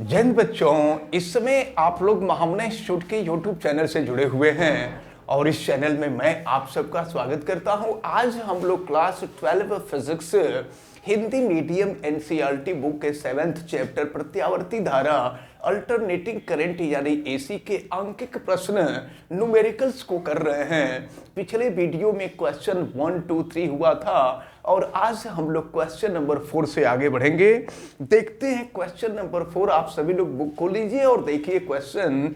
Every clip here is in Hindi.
जय हिंद बच्चों, इस समय आप लोग महामना इंस्टीट्यूट के यूट्यूब चैनल से जुड़े हुए हैं और इस चैनल में मैं आप सबका स्वागत करता हूं। आज हम लोग class 12 physics Hindi medium NCERT book के 7th चैप्टर प्रत्यावर्ती धारा अल्टरनेटिंग करंट यानी एसी के अंकिक प्रश्न न्यूमेरिकल्स को कर रहे हैं। पिछले वीडियो में क्वेश्चन 1, 2, 3 हुआ था और आज हम लोग क्वेश्चन नंबर 4 से आगे बढ़ेंगे। देखते हैं क्वेश्चन नंबर 4। आप सभी लोग बुक खोल लीजिए और देखिए क्वेश्चन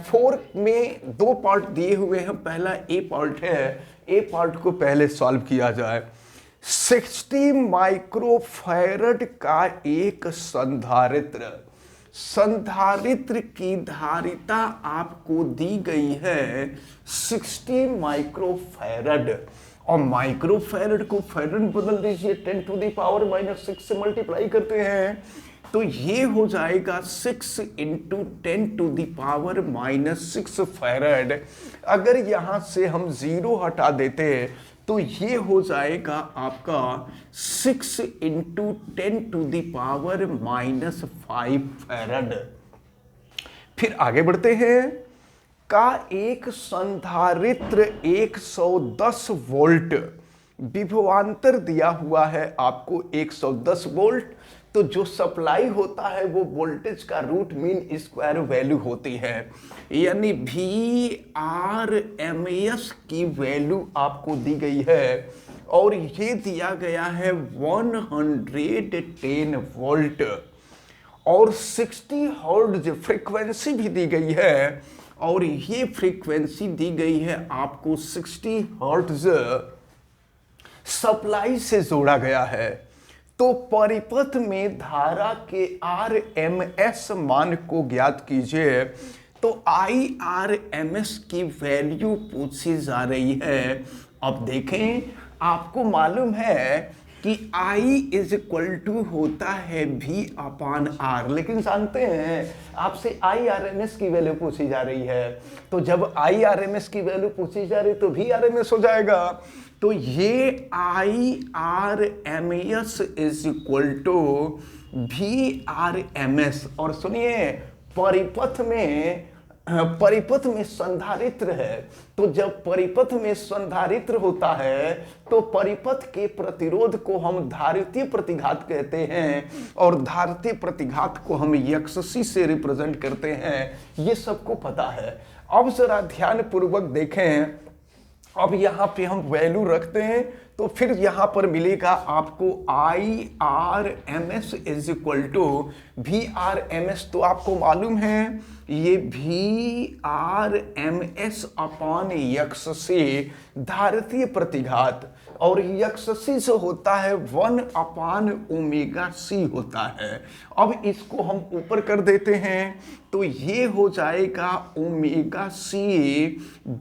4 में 2 पार्ट दिए हुए हैं। पहला ए पार्ट है, ए पार्ट को पहले सॉल्व किया जाए। 60 माइक्रोफैरड का एक संधारित्र की धारिता आपको दी गई है 60 माइक्रोफैरड और माइक्रोफैरड को फैरड में बदल दीजिए, 10 टू द पावर -6 से मल्टीप्लाई करते हैं तो ये हो जाएगा 6 × 10 टू द पावर -6 फैरड। अगर यहां से हम 0 हटा देते तो ये हो जाएगा आपका 6 × 10 टू द पावर -5 फैरड। फिर आगे बढ़ते हैं। का एक संधारित्र 110 वोल्ट विभवांतर दिया हुआ है आपको 110 वोल्ट, तो जो सप्लाई होता है वो वोल्टेज का रूट मीन स्क्वायर वैल्यू होती है, यानी VRMS की वैल्यू आपको दी गई है और ये दिया गया है 110 वोल्ट और 60 हर्ट्ज फ्रीक्वेंसी भी दी गई है और ये फ्रीक्वेंसी दी गई है आपको 60 हर्ट्ज सप्लाई से जोड़ा गया है। तो परिपथ में धारा के RMS मान को ज्ञात कीजिए। तो IRMS की वैल्यू पूछी जा रही है। अब देखें, आपको मालूम है कि I = होता है V/R, लेकिन जानते हैं आपसे IRMS की वैल्यू पूछी जा रही है, तो जब IRMS की वैल्यू पूछी जा रही तो VRMS हो जाएगा। तो ये IRMS = VRMS। और सुनिए, परिपथ में संधारित्र है, तो जब परिपथ में संधारित्र होता है तो परिपथ के प्रतिरोध को हम धारितीय प्रतिघात कहते हैं और धारितीय प्रतिघात को हम XC से रिप्रेजेंट करते हैं। ये सबको पता है। अब जरा ध्यान पूर्वक देखें। अब यहाँ पे हम वैल्यू रखते हैं तो फिर यहाँ पर मिलेगा आपको IRMS = VRMS। तो आपको मालूम है ये VRMS/XC धारितीय प्रतिघात और XC से होता है 1/ωc होता है। अब इसको हम ऊपर कर देते हैं तो ये हो जाएगा ωc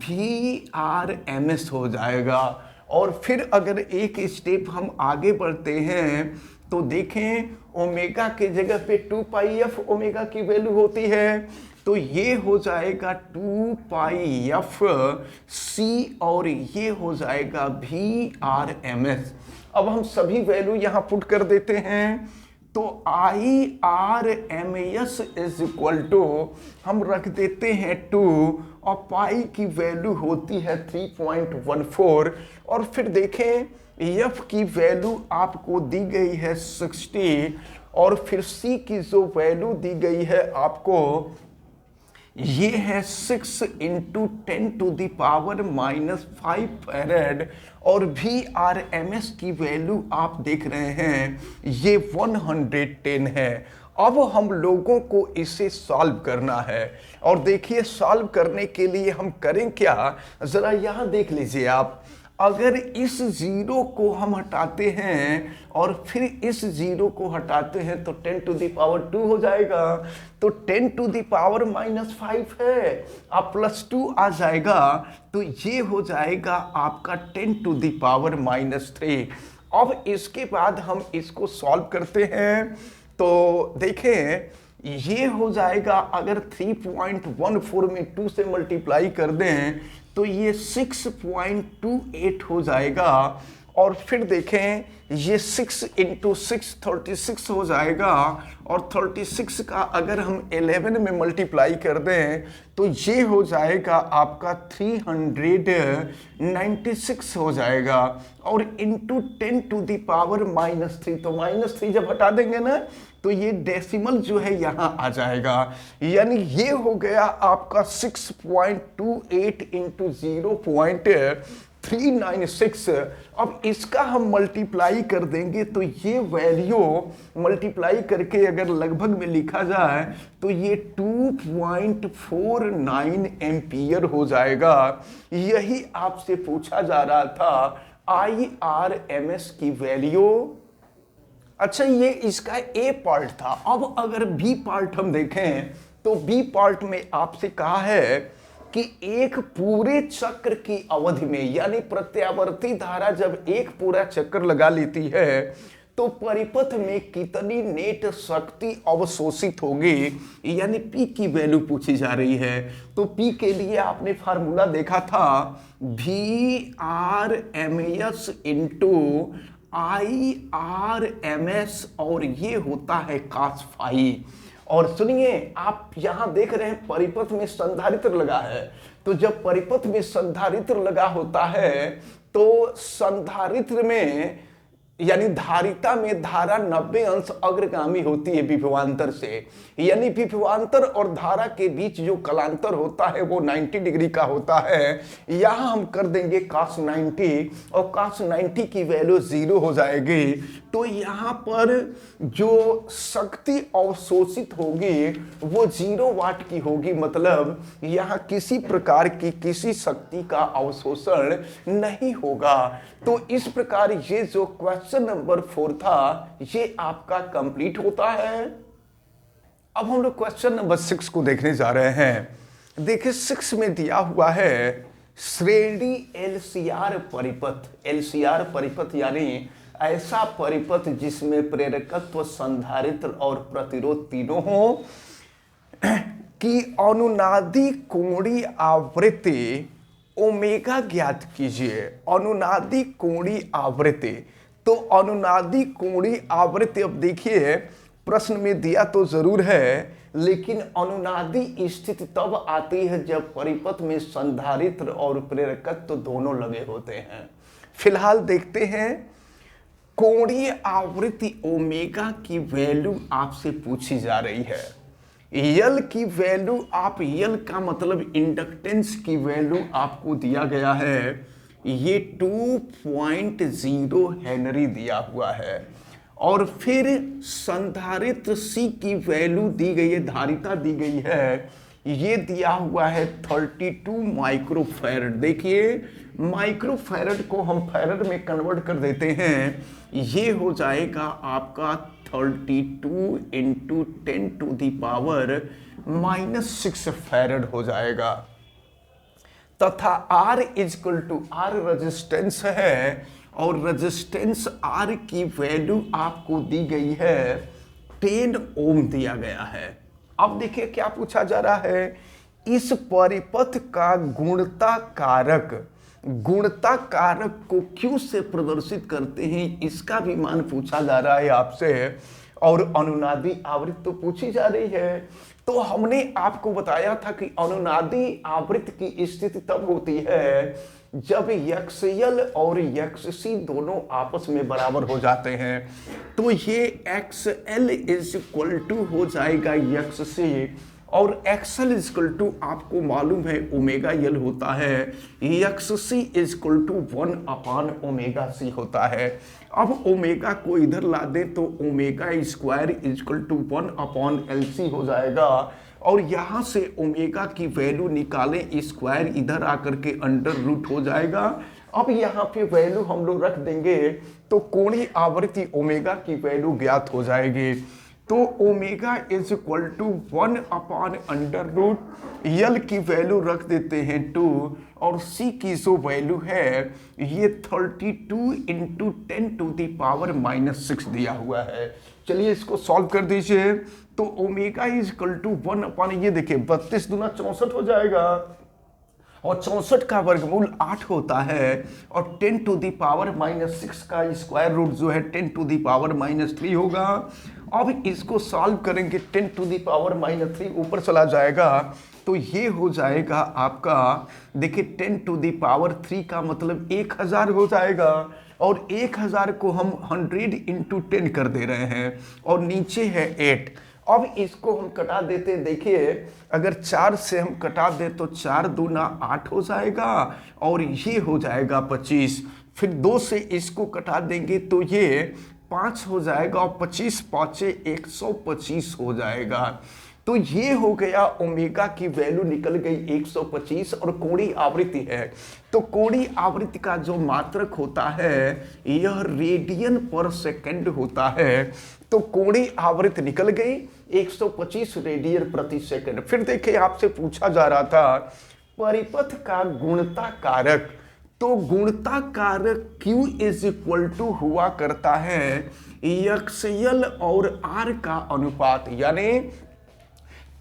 VRMS हो जाएगा। और फिर अगर एक स्टेप हम आगे बढ़ते हैं तो देखें, ओमेगा के जगह पे 2πf ओमेगा की वैल्यू होती है, तो ये हो जाएगा 2πfc और ये हो जाएगा VRMS। अब हम सभी वैल्यू यहां पुट कर देते हैं तो IRMS = हम रख देते हैं 2 और पाई की वैल्यू होती है 3.14 और फिर देखें F की वैल्यू आपको दी गई है 60 और फिर C की जो वैल्यू दी गई है आपको ये है 6 × 10 टू द पावर -5 फैरड और VRMS की वैल्यू आप देख रहे हैं ये 110 है। अब हम लोगों को इसे सॉल्व करना है और देखिए सॉल्व करने के लिए हम करें क्या, जरा यहाँ देख लीजिए आप। अगर इस 0 को हम हटाते हैं और फिर इस 0 को हटाते हैं तो 10 टू द पावर 2 हो जाएगा। तो 10 टू द पावर -5 है, अब +2 आ जाएगा तो ये हो जाएगा आपका 10 टू द पावर -3। अब इसके बाद हम इसको सॉल्व करते हैं तो देखें ये हो जाएगा, अगर 3.14 में 2 से मल्टीप्लाई कर दें तो ये 6.28 हो जाएगा और फिर देखें ये 6 इंटू 6 36 हो जाएगा, और 36 का अगर हम 11 में मल्टीप्लाई कर दें तो ये हो जाएगा आपका 396 हो जाएगा, और इंटू 10 टू द पावर -3, तो -3 जब हटा देंगे ना तो ये डेसिमल जो है यहां आ जाएगा, यानी ये हो गया आपका 6.28 इंटू 0.396। अब इसका हम मल्टीप्लाई कर देंगे तो ये वैल्यू मल्टीप्लाई करके अगर लगभग में लिखा जाए तो ये 2.49 एम्पियर हो जाएगा। यही आपसे पूछा जा रहा था IRMS की वैल्यू। अच्छा, ये इसका ए पार्ट था। अब अगर बी पार्ट हम देखें तो बी पार्ट में आपसे कहा है कि एक पूरे चक्र की अवधि में, यानी प्रत्यावर्ती धारा जब एक पूरा चक्कर लगा लेती है तो परिपथ में कितनी नेट शक्ति अवशोषित होगी, यानी पी की वैल्यू पूछी जा रही है। तो पी के लिए आपने फार्मूला देखा था VRMS इंटू IRMS, और ये होता है cos फाई। और सुनिए, आप यहां देख रहे हैं परिपथ में संधारित्र लगा है, तो जब परिपथ में संधारित्र लगा होता है तो संधारित्र में यानी धारिता में धारा 90 अंश अग्रगामी होती है विभवांतर से, यानी विभवांतर और धारा के बीच जो कलांतर होता है वो 90 डिग्री का होता है। यहां हम कर देंगे cos 90, और cos 90 की वैल्यू 0 हो जाएगी। तो यहां पर जो शक्ति अवशोषित होगी वो 0 वाट की होगी, मतलब यहां किसी प्रकार की किसी शक्ति का अवशोषण नहीं होगा। तो इस प्रकार ये जो क्वेश्चन नंबर 4 था ये आपका कंप्लीट होता है। अब हम लोग क्वेश्चन नंबर 6 को देखने जा रहे हैं। देखिए 6 में दिया हुआ है श्रेणी LCR परिपथ। LCR परिपथ यानी ऐसा परिपथ जिसमें प्रेरकत्व, संधारित्र और प्रतिरोध तीनों हो, की अनुनादी कोणीय आवृत्ति ओमेगा ज्ञात कीजिए। अनुनादी कोणीय आवृत्ति, तो अनुनादी कोणीय आवृत्ति, अब देखिए प्रश्न में दिया तो जरूर है, लेकिन अनुनादी स्थिति तब आती है जब परिपथ में संधारित्र और प्रेरकत्व दोनों लगे होते हैं। फिलहाल देखते हैं कोणीय आवृत्ति ओमेगा की वैल्यू आपसे पूछी जा रही है। यल की वैल्यू, आप यल का मतलब इंडक्टेंस की वैल्यू आपको दिया गया है, ये 2.0 हेनरी दिया हुआ है, और फिर संधारित्र C की वैल्यू दी गई है, धारिता दी गई है, ये दिया हुआ है 32 माइक्रोफैरड। देखिए माइक्रोफैरड को हम फैरड में कन्वर्ट कर देते हैं, ये हो जाएगा आपका 32 into 10 to the power -6 farad हो जाएगा। तथा R equal to, R resistance है, और रेजिस्टेंस R की वैल्यू आपको दी गई है 10 ओम दिया गया है। अब देखिए क्या पूछा जा रहा है, इस परिपथ का गुणता कारक को Q से प्रदर्शित करते हैं, इसका भी मान पूछा जा रहा है आपसे, और अनुनादी आवृत्ति तो पूछी जा रही है। तो हमने आपको बताया था कि अनुनादी आवृत्ति की स्थिति तब होती है जब XL और XC दोनों आपस में बराबर हो जाते हैं। तो ये XL इज इक्वल टू हो जाएगा XC, और XL इज इक्वल टू आपको मालूम है ओमेगा L होता है, XC इज इक्वल टू 1/ओमेगा C होता है। अब ओमेगा को इधर ला दें तो omega square is equal to 1/LC हो जाएगा, और यहाँ से ओमेगा की वैल्यू निकालें, स्क्वायर इधर आकर के अंडर रूट हो जाएगा। अब यहाँ पे वैल्यू हम लोग रख देंगे तो कोणीय आवृत्ति ओमेगा की वैल्यू ज्ञात हो जाएगी। तो ओमेगा इज इक्वल टू 1/√, यल की वैल्यू रख देते हैं 2, और C की जो वैल्यू है ये 32 इंटू 10 टू दी पावर -6 दिया हुआ है। चलिए इसको सॉल्व कर दीजिए। तो ओमेगा इज इक्वल टू 1/, ये देखिए 32 दूना 64 हो जाएगा, और 64 का वर्गमूल 8 होता है और 10 टू दी पावर -6 का स्क्वायर रूट जो है 10 टू दी पावर -3 होगा। अब इसको सॉल्व करेंगे, 10 टू दी पावर -3 ऊपर चला जाएगा तो ये हो जाएगा आपका, देखिए 10 टू दी पावर 3 का मतलब 1000 हो जाएगा और 1000 को हम 100 इंटू 10 कर दे रहे हैं और नीचे है 8। अब इसको हम कटा देते, देखिए अगर 4 से हम कटा दे तो 4 दूना 8 हो जाएगा और ये हो जाएगा 25। फिर 2 से इसको कटा देंगे तो ये 5 हो जाएगा और 25 पाँचे 125 हो जाएगा। तो ये हो गया, ओमेगा की वैल्यू निकल गई 125 और कोणीय आवृत्ति है। तो कोणीय आवृत्ति का जो मात्रक होता है यह रेडियन पर सेकंड होता है। तो कोणीय आवृत्ति निकल गई 125 रेडियन प्रति सेकंड। फिर देखिए आपसे पूछा जा रहा था परिपथ का गुणता कारक, तो गुणता कारक Q इज इक्वल टू हुआ करता है एक्सएल और R का अनुपात, यानी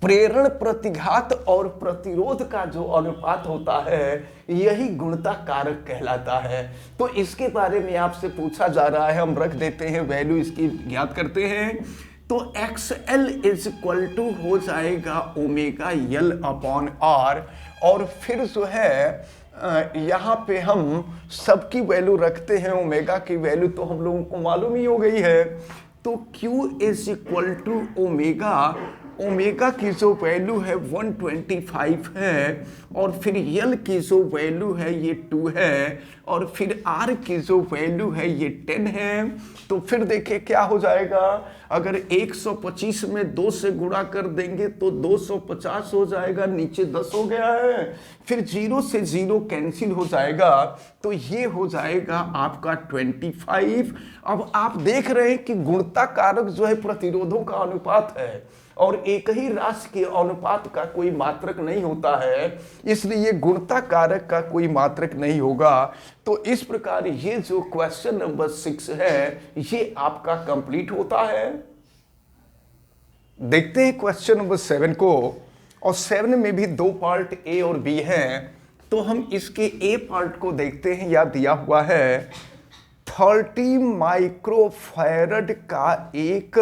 प्रेरण प्रतिघात और प्रतिरोध का जो अनुपात होता है यही गुणता कारक कहलाता है। तो इसके बारे में आपसे पूछा जा रहा है, हम रख देते हैं वैल्यू इसकी ज्ञात करते हैं। तो XL इज इक्वल टू हो जाएगा ओमेगा L अपॉन R और फिर जो है यहाँ पे हम सबकी वैल्यू रखते हैं, ओमेगा की वैल्यू तो हम लोगों को मालूम ही हो गई है। तो Q is equal to omega, omega की जो वैल्यू है 125 है और फिर L की जो वैल्यू है ये 2 है और फिर R की जो वैल्यू है ये 10 है। तो फिर देखिए क्या हो जाएगा, अगर 125 में 2 से गुणा कर देंगे तो 250 हो जाएगा, नीचे 10 हो गया है, फिर 0 से 0 कैंसिल हो जाएगा तो ये हो जाएगा आपका 25। अब आप देख रहे हैं कि गुणता कारक जो है प्रतिरोधों का अनुपात है और एक ही राशि के अनुपात का कोई मात्रक नहीं होता है, इसलिए गुणता कारक का कोई मात्रक नहीं होगा। तो इस प्रकार ये जो क्वेश्चन नंबर 6 है ये आपका कंप्लीट होता है। देखते हैं क्वेश्चन नंबर 7 को, और 7 में भी 2 पार्ट ए और बी हैं। तो हम इसके ए पार्ट को देखते हैं, या दिया हुआ है 30 माइक्रोफैरड का एक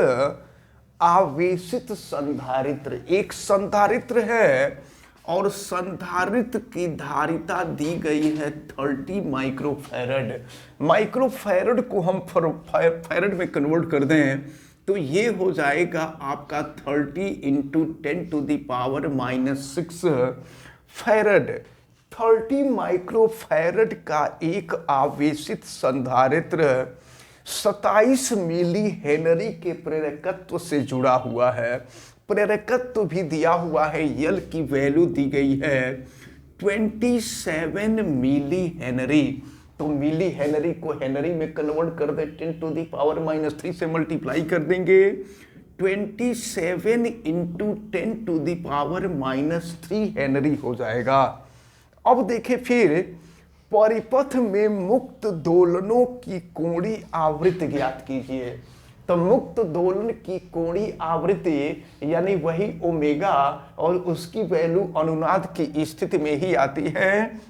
आवेशित संधारित्र, एक संधारित्र है और संधारित्र की धारिता दी गई है 30 माइक्रोफैरड। माइक्रोफैरड को हम फैरड में कन्वर्ट कर दें तो ये हो जाएगा आपका 30 into 10 to the power -6 farad. 30 microfarad का एक आवेशित संधारित्र 27 मिली हेनरी के प्रेरकत्व से जुड़ा हुआ है। प्रेरकत्व भी दिया हुआ है, यल की वैल्यू दी गई है 27 मिली हेनरी। तो मिली हेनरी को हेनरी में कन्वर्ट कर दे, 10 टू दी पावर -3 से मल्टीप्लाई कर देंगे, 27 into 10 to the power -3 henry हो जाएगा। अब देखें फिर परिपथ में मुक्त दोलनों की कोणीय आवृत्ति ज्ञात कीजिए। तो मुक्त दोलन की कोणीय आवृत्ति यानी वही ओमेगा और उसकी वैल्यू अनुनाद की स्थिति में ही आती है।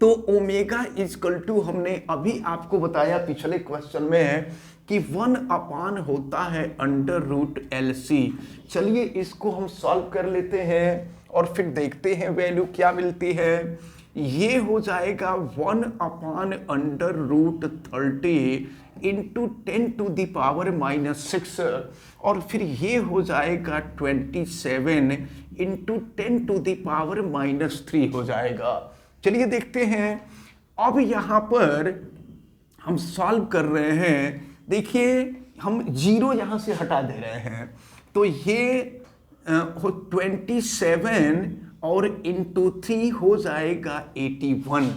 तो ओमेगा इक्वल टू हमने अभी आपको बताया पिछले क्वेश्चन में कि 1 होता है √LC। चलिए इसको हम सॉल्व कर लेते हैं और फिर देखते हैं वैल्यू क्या मिलती है। ये हो जाएगा 1/√30 इंटू 10 टू दी पावर -6 और फिर ये हो जाएगा 27 इंटू 10 टू दी पावर -3 हो जाएगा। चलिए देखते हैं। अब यहाँ पर हम सॉल्व कर रहे हैं, देखिए हम 0 यहाँ से हटा दे रहे हैं तो ये 27 और इंटू 3 हो जाएगा 81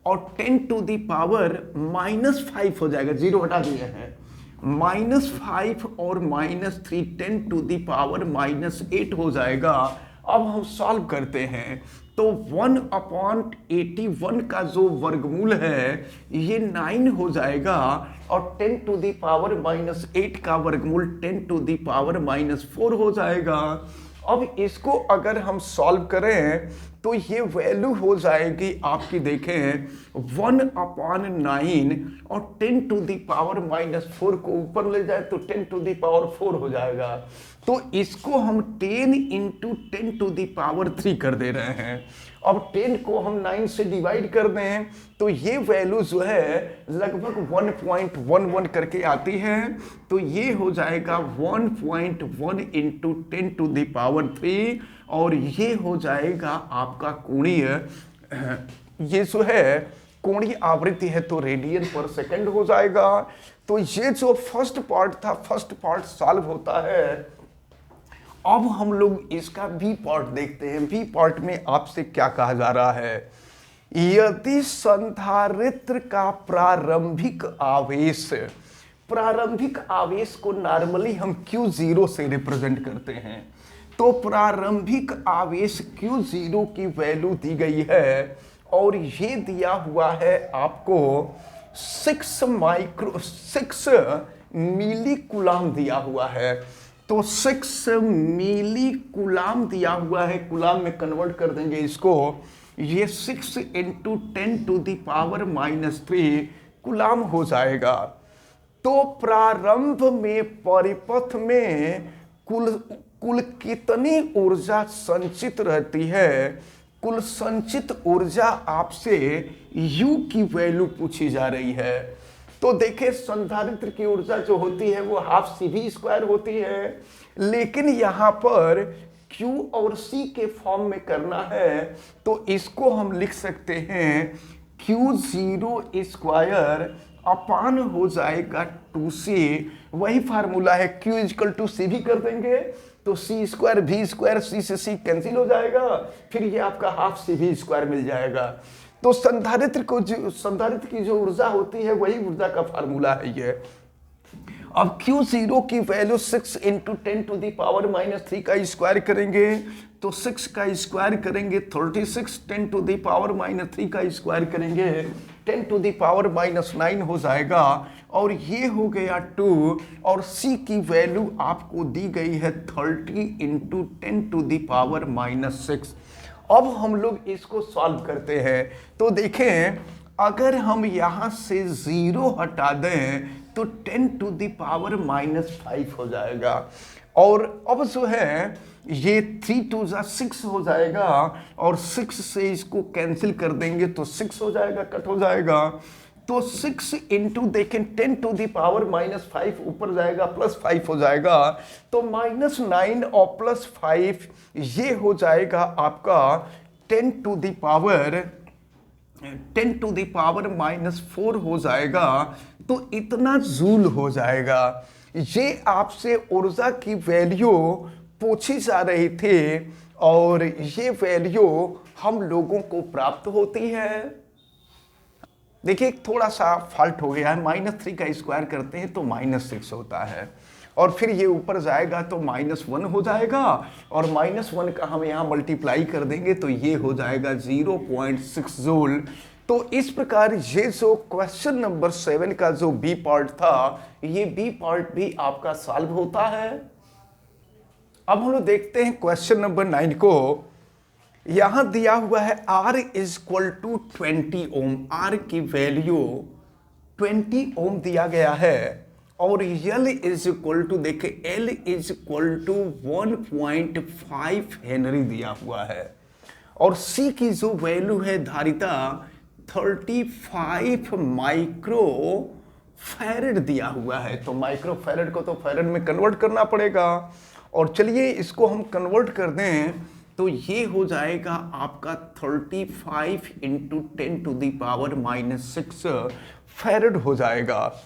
और 10 टू दी पावर -5 हो जाएगा, 0 हटा दिए हैं, -5 और -3 10 टू दी पावर -8 हो जाएगा। अब हम सॉल्व करते हैं तो 1/81 का जो वर्गमूल है ये 9 हो जाएगा और 10 टू दी पावर -8 का वर्गमूल 10 टू दी पावर -4 हो जाएगा। अब इसको अगर हम सॉल्व करें तो ये वैल्यू हो जाएगी आपकी, देखें 1/9 और 10⁻⁻4 को ऊपर ले जाए तो 10⁴ हो जाएगा। तो इसको हम 10 × 10⁻³ कर दे रहे हैं। अब 10 को हम 9 से डिवाइड कर दें तो ये वैल्यू जो है लगभग 1.11 करके आती है। तो ये हो जाएगा 1.1 × 10⁻³ और ये हो जाएगा आपका कोणीय, ये जो है कोणीय आवृत्ति है तो रेडियन पर सेकंड हो जाएगा। तो ये जो फर्स्ट पार्ट था, फर्स्ट पार्ट सॉल्व होता है। अब हम लोग इसका बी पार्ट देखते हैं। बी पार्ट में आपसे क्या कहा जा रहा है, यदि संधारित्र का प्रारंभिक आवेश को नॉर्मली हम Q0 से रिप्रेजेंट करते हैं। तो प्रारंभिक आवेश Q0 की वैल्यू दी गई है और ये दिया हुआ है आपको 6 मिली कूलाम दिया हुआ है। तो 6 मिली कूलाम दिया हुआ है, कूलाम में कन्वर्ट कर देंगे इसको, ये 6 × 10⁻³ कूलाम हो जाएगा। तो प्रारंभ में परिपथ में कुल कितनी ऊर्जा संचित रहती है, कुल संचित ऊर्जा आपसे U की वैल्यू पूछी जा रही है। तो देखिए संधारित्र की ऊर्जा जो होती है वो ½CV² होती है, लेकिन यहाँ पर Q और C के फॉर्म में करना है तो इसको हम लिख सकते हैं Q0² अपान हो जाएगा 2C। वही फार्मूला है, Q = C भी कर देंगे तो C² V², C से C कैंसिल हो जाएगा, फिर ये आपका ½ CV² मिल जाएगा। तो संधारित्र की जो ऊर्जा होती है वही ऊर्जा का फार्मूला है ये। अब Q0 की वैल्यू 6 × 10⁻³ का स्क्वायर करेंगे तो 6 का स्क्वायर करेंगे 36, 10⁻³ का स्क्वायर करेंगे 10⁻⁻9 हो जाएगा और ये हो गया 2 और C की वैल्यू आपको दी गई है 30 × 10⁻⁻6। अब हम लोग इसको सॉल्व करते हैं तो देखें अगर हम यहाँ से 0 हटा दें तो 10⁻⁻5 हो जाएगा और अब जो है ये 3 × 2 = 6 हो जाएगा और 6 से इसको कैंसिल कर देंगे तो 6 हो जाएगा, कट हो जाएगा। तो 6 × देखें 10⁻⁻5 ऊपर जाएगा +5 हो जाएगा तो -9 और +5 ये हो जाएगा आपका 10⁻⁻4 हो जाएगा। तो इतना जूल हो जाएगा। ये आपसे ऊर्जा की वैल्यू पूछी जा रही थी और ये वैल्यू हम लोगों को प्राप्त होती है। देखिए थोड़ा सा फॉल्ट हो गया है, -3 का स्क्वायर करते हैं तो -6 होता है और फिर ये ऊपर जाएगा तो -1 हो जाएगा और -1 का हम यहाँ मल्टीप्लाई कर देंगे तो ये हो जाएगा 0.6 जूल। तो इस प्रकार ये जो क्वेश्चन नंबर 7 का जो बी पार्ट था, ये बी पार्ट भी आपका सॉल्व होता है। अब हम लोग देखते हैं क्वेश्चन नंबर 9 को। यहां दिया हुआ है R = 20 ओम, R की वैल्यू 20 ओम दिया गया है और L = देखें L = 1.5 हेनरी दिया हुआ है और C की जो वैल्यू है धारिता 35 माइक्रो फैरेड दिया हुआ है। तो माइक्रो फैरेड को तो फैरेड में कन्वर्ट करना पड़ेगा और चलिए इसको हम कन्वर्ट कर दें तो ये हो जाएगा आपका 35 × 10⁻⁻6 फैरेड हो जाएगा।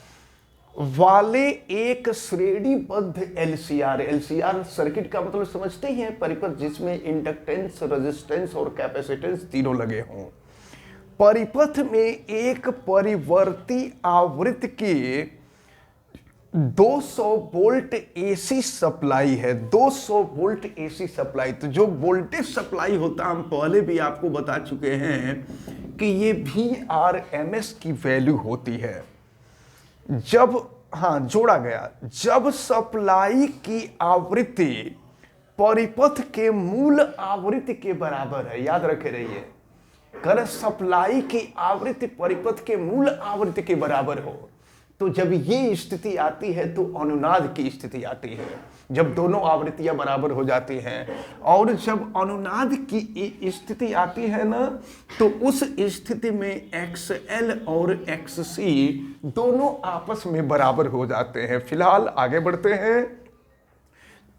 वाले एक श्रेणीबद्ध LCR सर्किट का मतलब समझते ही हैं, परिपथ जिसमें इंडक्टेंस, रेजिस्टेंस और कैपेसिटेंस तीनों लगे हों। परिपथ में एक परिवर्ती आवृत्ति की 200 वोल्ट AC सप्लाई है, 200 वोल्ट AC सप्लाई। तो जो वोल्टेज सप्लाई होता है हम पहले भी आपको बता चुके हैं कि ये VRMS की वैल्यू होती है। जब जोड़ा गया, जब सप्लाई की आवृत्ति परिपथ के मूल आवृत्ति के बराबर है। याद रखे रहिए, कर सप्लाई की आवृत्ति परिपथ के मूल आवृत्ति के बराबर हो तो जब ये स्थिति आती है तो अनुनाद की स्थिति आती है, जब दोनों आवृत्तियां बराबर हो जाती हैं। और जब अनुनाद की स्थिति आती है ना तो उस स्थिति में XL और XC दोनों आपस में बराबर हो जाते हैं। फिलहाल आगे बढ़ते हैं।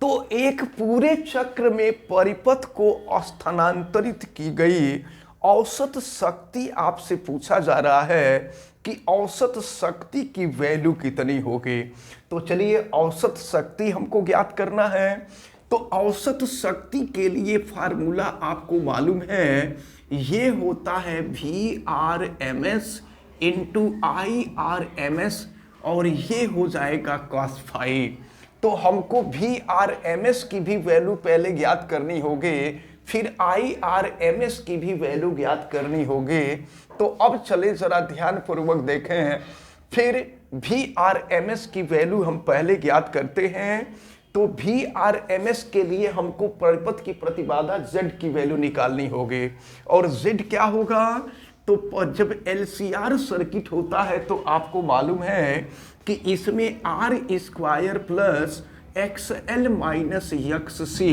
तो एक पूरे चक्र में परिपथ को स्थानांतरित की गई औसत शक्ति आपसे पूछा जा रहा है कि औसत शक्ति की वैल्यू कितनी होगी। तो चलिए औसत शक्ति हमको ज्ञात करना है। तो औसत शक्ति के लिए फार्मूला आपको मालूम है, ये होता है VRMS इंटू IRMS और ये हो जाएगा cos फाई। तो हमको VRMS की भी वैल्यू पहले ज्ञात करनी होगी, फिर IRMS की भी वैल्यू ज्ञात करनी होगी। तो अब चले जरा ध्यान पूर्वक देखें। फिर VRMS की वैल्यू हम पहले ज्ञात करते हैं। तो VRMS के लिए हमको परिपथ की प्रतिबाधा Z की वैल्यू निकालनी होगी। और Z क्या होगा? तो जब LCR सर्किट होता है तो आपको मालूम है कि इसमें R² plus XL minus XC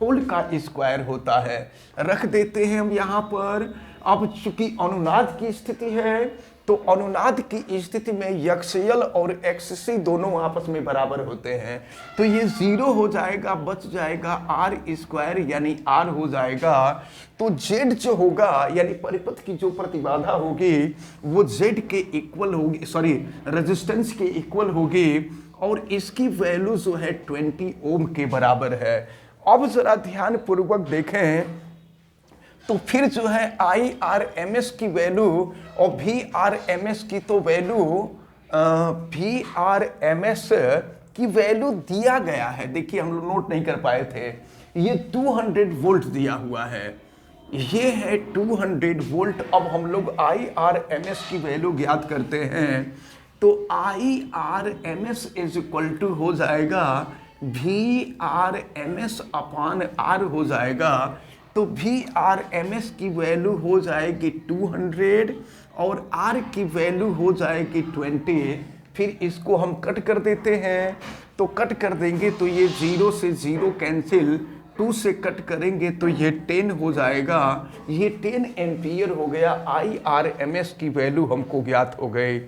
whole का स्क्वायर होता है। रख देते हैं हम यहाँ पर। अब चूंकि अनुनाद की स्थिति है तो अनुनाद की स्थिति में XL और XC दोनों आपस में बराबर होते हैं। तो ये 0 हो जाएगा, बच जाएगा R² यानी R हो जाएगा। तो Z जो होगा यानी परिपथ की जो प्रतिबाधा होगी वो Z के इक्वल होगी, सॉरी रेजिस्टेंस के इक्वल होगी और इसकी वैल्यू जो है 20 ओम के बराबर है। अब जरा ध्यान पूर्वक देखें तो फिर जो है IRMS की वैल्यू और VRMS की तो वैल्यू VRMS की वैल्यू दिया गया है। देखिए हम लोग नोट नहीं कर पाए थे, ये 200 वोल्ट दिया हुआ है, ये है 200 वोल्ट। अब हम लोग IRMS की वैल्यू ज्ञात करते हैं। तो IRMS इज इक्वल टू हो जाएगा VRMS अपॉन R हो जाएगा। तो VRMS की वैल्यू हो जाएगी 200 और R की वैल्यू हो जाएगी 20। फिर इसको हम कट कर देते हैं। तो कट कर देंगे तो ये 0 से 0 कैंसिल, 2 से कट करेंगे तो ये 10 हो जाएगा। ये 10 एम्पियर हो गया। IRMS की वैल्यू हमको ज्ञात हो गई।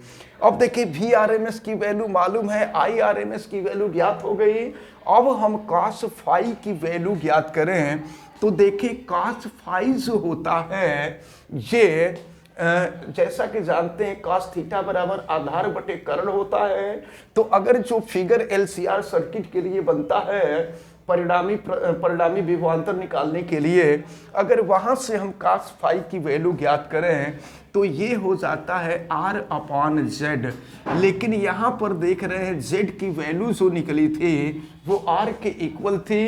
अब देखिए VRMS की वैल्यू मालूम है, IRMS की वैल्यू ज्ञात हो गई। अब हम cos फाई की वैल्यू ज्ञात करें तो देखिए cos फाई जो होता है ये जैसा कि जानते हैं cos थीटा बराबर आधार बटे कर्ण होता है। तो अगर जो फिगर LCR सर्किट के लिए बनता है परिणामी विभवांतर निकालने के लिए, अगर वहां से हम cos फाई की वैल्यू ज्ञात करें तो ये हो जाता है R अपॉन Z। लेकिन यहाँ पर देख रहे हैं Z की वैल्यू जो निकली थी वो R के इक्वल थी,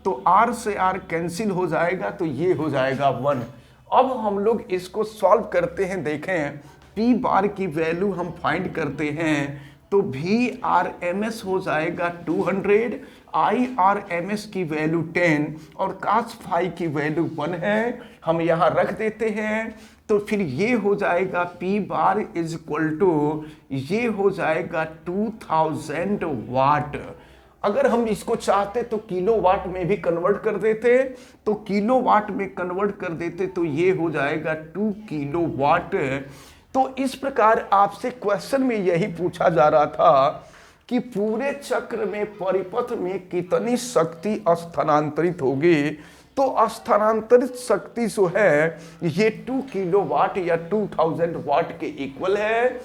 तो R से R कैंसिल हो जाएगा तो ये हो जाएगा 1। अब हम लोग इसको सॉल्व करते हैं। देखें P बार की वैल्यू हम फाइंड करते हैं तो VRMS हो जाएगा 200, IRMS की वैल्यू 10 और cos फाई की वैल्यू 1 है। हम यहाँ रख देते हैं तो फिर ये हो जाएगा P bar is equal to ये हो जाएगा 2000 वाट। अगर हम इसको चाहते तो किलो वाट में भी कन्वर्ट कर देते, तो किलो वाट में कन्वर्ट कर देते तो ये हो जाएगा 2 किलो वाट। तो इस प्रकार आपसे क्वेश्चन में यही पूछा जा रहा था कि पूरे चक्र में परिपथ में कितनी शक्ति स्थानांतरित होगी। तो स्थानांतरित शक्ति जो है ये 2 किलो वाट या 2000 वाट के इक्वल है।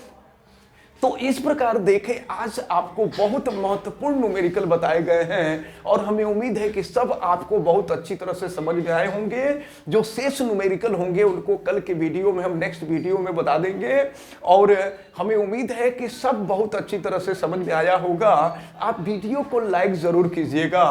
तो इस प्रकार देखें आज आपको बहुत महत्वपूर्ण न्यूमेरिकल बताए गए हैं और हमें उम्मीद है कि सब आपको बहुत अच्छी तरह से समझ में आए होंगे। जो शेष न्यूमेरिकल होंगे उनको कल के वीडियो में हम नेक्स्ट वीडियो में बता देंगे और हमें उम्मीद है कि सब बहुत अच्छी तरह से समझ में आया होगा। आप वीडियो को लाइक जरूर कीजिएगा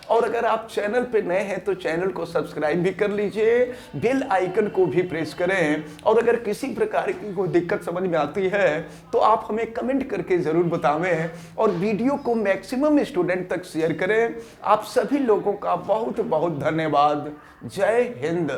और अगर आप चैनल पे नए हैं तो चैनल को सब्सक्राइब भी कर लीजिए, बेल आइकन को भी प्रेस करें और अगर किसी प्रकार की कोई दिक्कत समझ में आती है तो आप हमें हमें कमेंट करके ज़रूर बतावें और वीडियो को मैक्सिमम स्टूडेंट तक शेयर करें। आप सभी लोगों का बहुत बहुत धन्यवाद। जय हिंद।